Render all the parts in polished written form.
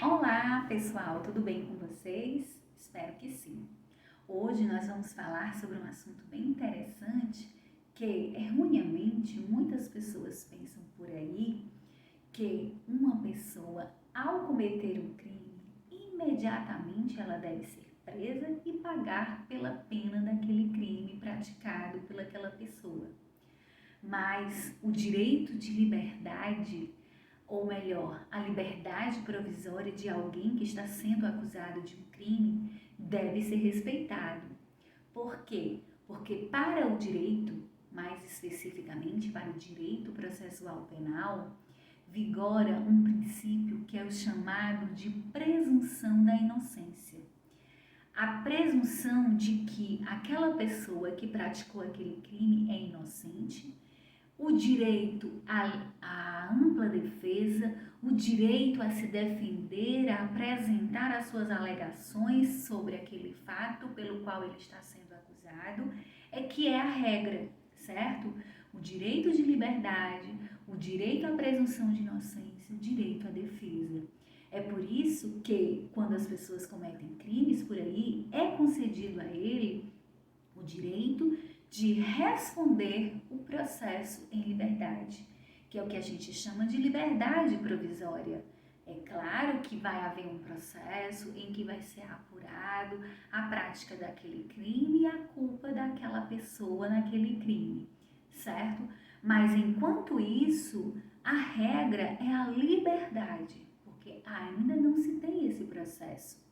Olá, pessoal, tudo bem com vocês? Espero que sim. Hoje nós vamos falar sobre um assunto bem interessante que, erroneamente, muitas pessoas pensam por aí que uma pessoa, ao cometer um crime, imediatamente ela deve ser presa e pagar pela pena daquele crime praticado pelaquela pessoa. Mas o direito de liberdade, ou melhor, a liberdade provisória de alguém que está sendo acusado de um crime, deve ser respeitado. Por quê? Porque para o direito, mais especificamente para o direito processual penal, vigora um princípio que é o chamado de presunção da inocência. A presunção de que aquela pessoa que praticou aquele crime é inocente, o direito à ampla defesa, o direito a se defender, a apresentar as suas alegações sobre aquele fato pelo qual ele está sendo acusado, é que é a regra, certo? O direito de liberdade, o direito à presunção de inocência, o direito à defesa. É por isso que, quando as pessoas cometem crimes por aí, é concedido a ele o direito de responder o processo em liberdade, que é o que a gente chama de liberdade provisória. É claro que vai haver um processo em que vai ser apurado a prática daquele crime e a culpa daquela pessoa naquele crime, certo? Mas enquanto isso, a regra é a liberdade, porque ainda não se tem esse processo.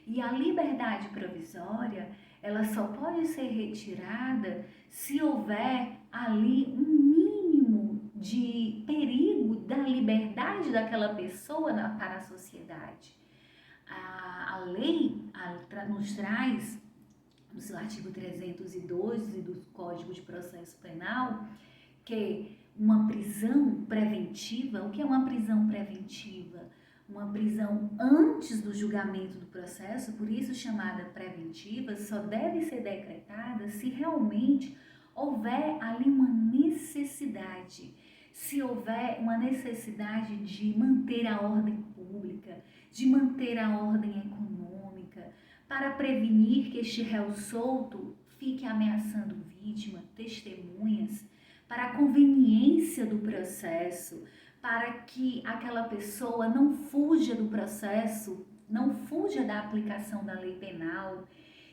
E a liberdade provisória, ela só pode ser retirada se houver ali um mínimo de perigo da liberdade daquela pessoa para a sociedade. A lei nos traz, no seu artigo 312 do Código de Processo Penal, que uma prisão preventiva, o que é uma prisão preventiva? Uma prisão antes do julgamento do processo, por isso chamada preventiva, só deve ser decretada se realmente houver ali uma necessidade, se houver uma necessidade de manter a ordem pública, de manter a ordem econômica, para prevenir que este réu solto fique ameaçando vítima, testemunhas, para a conveniência do processo, para que aquela pessoa não fuja do processo, não fuja da aplicação da lei penal,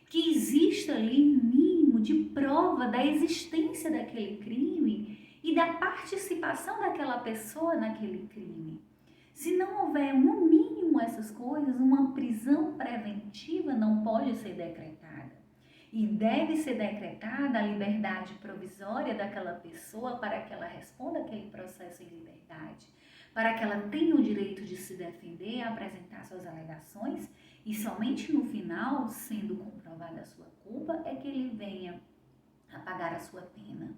que exista ali mínimo de prova da existência daquele crime e da participação daquela pessoa naquele crime. Se não houver no mínimo essas coisas, uma prisão preventiva não pode ser decretada. E deve ser decretada a liberdade provisória daquela pessoa para que ela responda aquele processo em liberdade, para que ela tenha o direito de se defender, apresentar suas alegações e somente no final, sendo comprovada a sua culpa, é que ele venha a pagar a sua pena.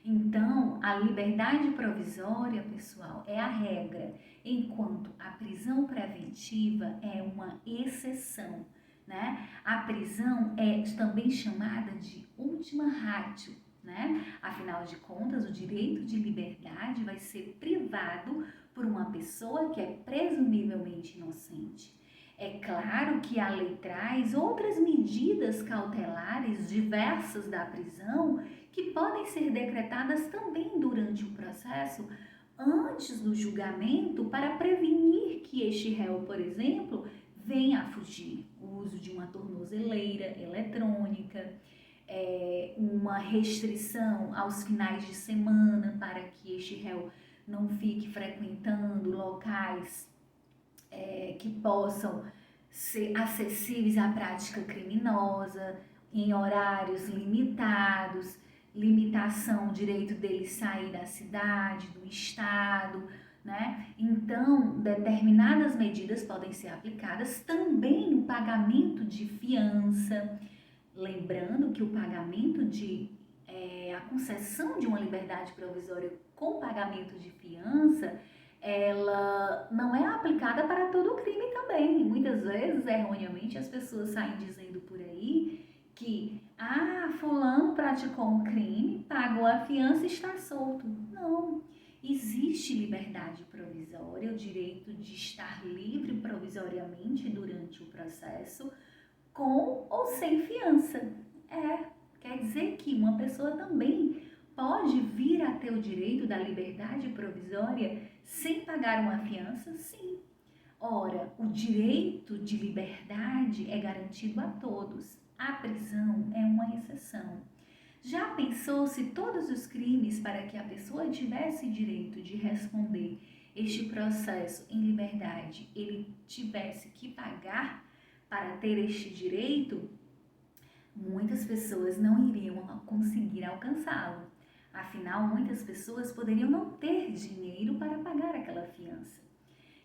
Então, a liberdade provisória, pessoal, é a regra, enquanto a prisão preventiva é uma exceção, né? A prisão é também chamada de última ratio, né? Afinal de contas, o direito de liberdade vai ser privado por uma pessoa que é presumivelmente inocente. É claro que a lei traz outras medidas cautelares diversas da prisão que podem ser decretadas também durante o processo, antes do julgamento, para prevenir que este réu, por exemplo, venha a fugir. O uso de uma tornozeleira eletrônica, uma restrição aos finais de semana para que este réu não fique frequentando locais que possam ser acessíveis à prática criminosa, em horários limitados, limitação do direito dele sair da cidade, do estado, né? Então, determinadas medidas podem ser aplicadas também no pagamento de fiança, lembrando que o pagamento a concessão de uma liberdade provisória com pagamento de fiança, ela não é aplicada para todo crime também. Muitas vezes, erroneamente, as pessoas saem dizendo por aí que, fulano praticou um crime, pagou a fiança e está solto. Não, existe liberdade provisória, o direito de estar livre provisoriamente provisoriamente durante o processo, com ou sem fiança. Quer dizer que uma pessoa também pode vir a ter o direito da liberdade provisória sem pagar uma fiança? Sim. Ora, o direito de liberdade é garantido a todos. A prisão é uma exceção. Já pensou se todos os crimes para que a pessoa tivesse direito de responder este processo em liberdade, ele tivesse que pagar para ter este direito? Muitas pessoas não iriam conseguir alcançá-lo. Afinal, muitas pessoas poderiam não ter dinheiro para pagar aquela fiança.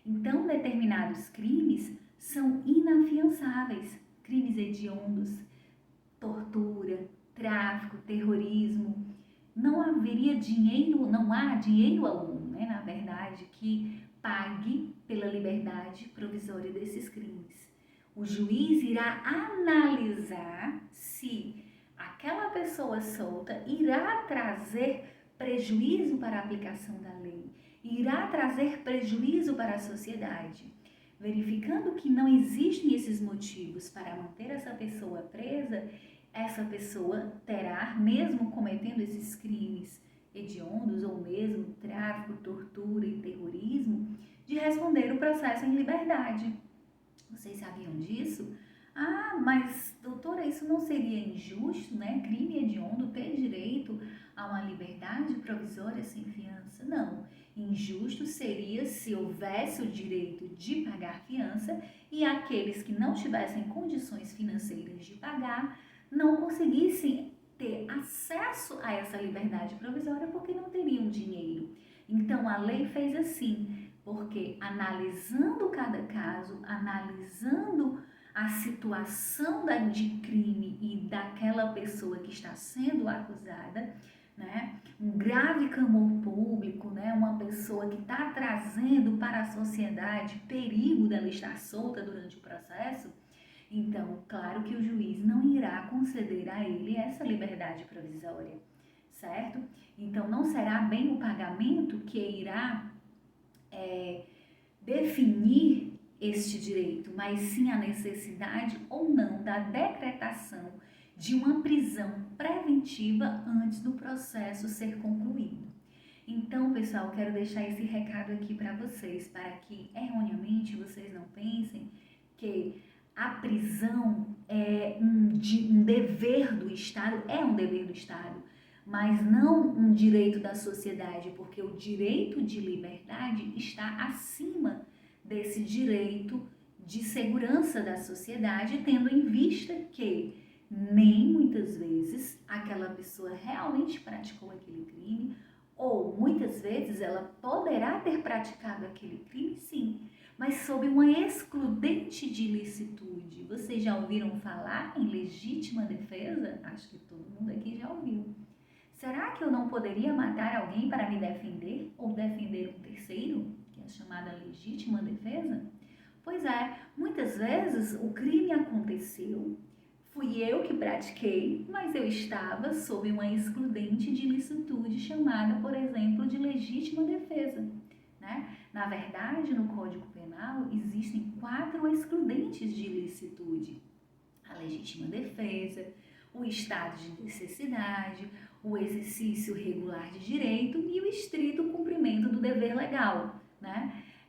Então, determinados crimes são inafiançáveis. Crimes hediondos, tortura, tráfico, terrorismo. Não haveria dinheiro, não há dinheiro algum, na verdade, que pague pela liberdade provisória desses crimes. O juiz irá analisar se aquela pessoa solta irá trazer prejuízo para a aplicação da lei, irá trazer prejuízo para a sociedade. Verificando que não existem esses motivos para manter essa pessoa presa, essa pessoa terá, mesmo cometendo esses crimes hediondos ou mesmo tráfico, tortura e terrorismo, de responder o processo em liberdade. Vocês sabiam disso? Mas doutora, isso não seria injusto, Crime hediondo ter direito a uma liberdade provisória sem fiança? Não. Injusto seria se houvesse o direito de pagar fiança e aqueles que não tivessem condições financeiras de pagar não conseguissem ter acesso a essa liberdade provisória porque não teriam dinheiro. Então a lei fez assim, porque analisando cada caso, analisando a situação de crime e daquela pessoa que está sendo acusada, um grave clamor público, uma pessoa que está trazendo para a sociedade perigo dela estar solta durante o processo, então, claro que o juiz não irá conceder a ele essa liberdade provisória, certo? Então, não será bem o pagamento que irá definir este direito, mas sim a necessidade ou não da decretação de uma prisão preventiva antes do processo ser concluído. Então, pessoal, quero deixar esse recado aqui para vocês, para que erroneamente vocês não pensem que a prisão é um dever do Estado, mas não um direito da sociedade, porque o direito de liberdade está acima desse direito de segurança da sociedade, tendo em vista que nem muitas vezes aquela pessoa realmente praticou aquele crime, ou muitas vezes ela poderá ter praticado aquele crime, sim, mas sob uma excludente de ilicitude. Vocês já ouviram falar em legítima defesa? Acho que todo mundo aqui já ouviu. Será que eu não poderia matar alguém para me defender ou defender um terceiro, que é a chamada legítima defesa? Pois é, muitas vezes o crime aconteceu, fui eu que pratiquei, mas eu estava sob uma excludente de ilicitude chamada, por exemplo, de legítima defesa. Na verdade, no Código Penal existem 4 excludentes de ilicitude: a legítima defesa, o estado de necessidade, o exercício regular de direito e o estrito cumprimento do dever legal,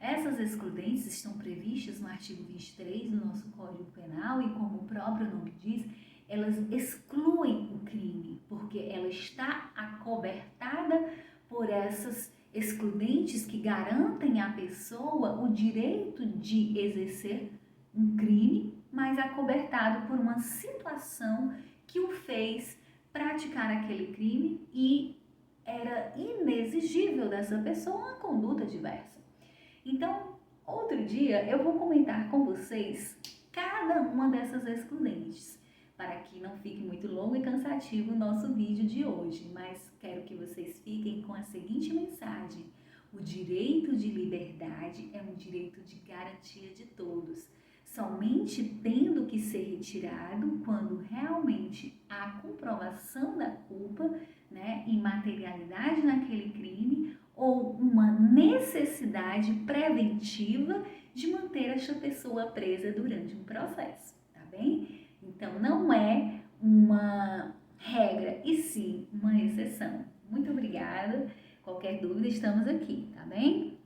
Essas excludentes estão previstas no artigo 23 do nosso Código Penal e, como o próprio nome diz, elas excluem o crime, porque ela está acobertada por essas excludentes que garantem à pessoa o direito de exercer um crime, mas acobertado por uma situação que o fez praticar aquele crime e era inexigível dessa pessoa uma conduta diversa. Então, outro dia eu vou comentar com vocês cada uma dessas excludentes, para que não fique muito longo e cansativo o nosso vídeo de hoje, mas quero que vocês fiquem com a seguinte mensagem: o direito de liberdade é um direito de garantia de todos, somente tendo que ser retirado quando realmente há comprovação da culpa, e materialidade naquele crime ou uma necessidade preventiva de manter esta pessoa presa durante um processo, tá bem? Então, não é uma regra, e sim uma exceção. Muito obrigada. Qualquer dúvida, estamos aqui, tá bem?